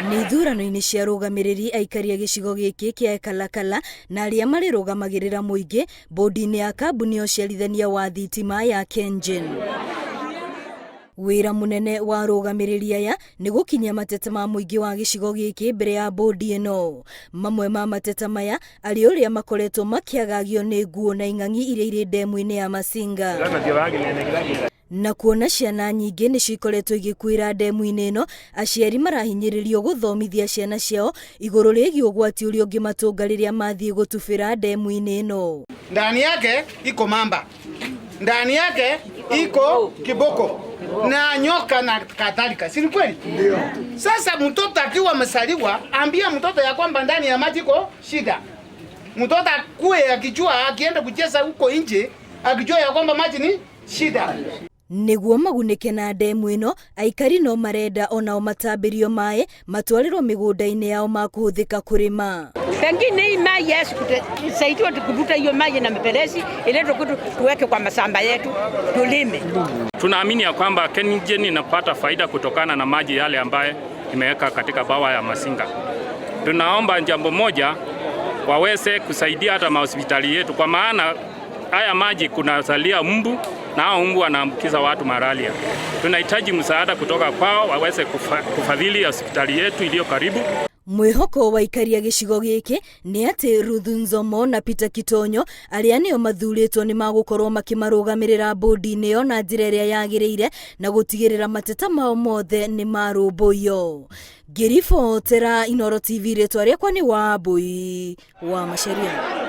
Nĩ ithurano-inĩ cia rũgamĩrĩri aikari a gĩcigo gĩkĩ kĩa Kalakala na arĩa marĩrũgamagĩrĩra mũingĩ bodi-inĩ ya kambuni ya ũciarithania wa thitima ya KenGen. Wĩra mũnene wa rũgamĩrĩri aya nĩ gũkinyia mateta ma mũingĩ wa gĩcigo gĩkĩ mbere ya bodi ĩno. Mamwe ma mateta maya arĩ ũrĩa makoretwo makĩagagio nĩ nguo na ing'ang'i iria irĩ ndemu-inĩ ya Masinga. Na kuona ciana nyingĩ nĩ cikoretwo igĩkuĩra ndemu-inĩ ĩno, aciari marahinyĩrĩrio gũthomithia ciana ciao igũrũ rĩgiĩ ũgwati ũrĩa ũngĩmatũnga rĩrĩa mathiĩ gũtubĩra ndemu-inĩ ĩno. Ndani yake iko mamba, ndani yake iko kiboko na nyoka na kadhalika, si kweli? Ndio. Sasa mtoto akiwa amesaliwa, ambia mtoto ya kwamba ndani ya maji iko shida. Mtoto akue akijua, akienda kucheza huko nje, akijua ya kwamba maji ni shida. Nĩguo magunĩke na ndemu ĩno, aikari no marenda onao matambĩrio maĩ matwarĩrwo mĩgũnda-inĩ yao ma kũhũthĩka kũrĩma. Pengine hii maji tusaidiwe kuvuta hiyo maji na mifereji iletwe kwetu tuweke kwa mashamba yetu tulime. Tunaamini ya kwamba KenGen inapata faida kutokana na maji yale ambaye imeweka katika bawa ya Masinga. Tunaomba jambo moja, waweze kusaidia hata mahospitali yetu, kwa maana haya maji kunazalia mbu na hao mbu wanaambukiza watu malaria. Tunahitaji msaada kutoka kwao waweze kufadhili hospitali yetu iliyo karibu. Mwĩhoko wa aikari a gĩcigo gĩkĩ nĩ atĩ Ruth Nzomo na Peter Kitonyo arĩa nĩo mathurĩtwo nĩ magũkorwo makĩmarũgamĩrĩra bodi-inĩ ĩyo na njĩra ĩrĩa yagĩrĩire na gũtigĩrĩra mateta mao mothe nĩ marũmbũiyo. Ngĩribotera Inooro TV, rĩtwa rĩakwa nĩ Wambui wa Macharia.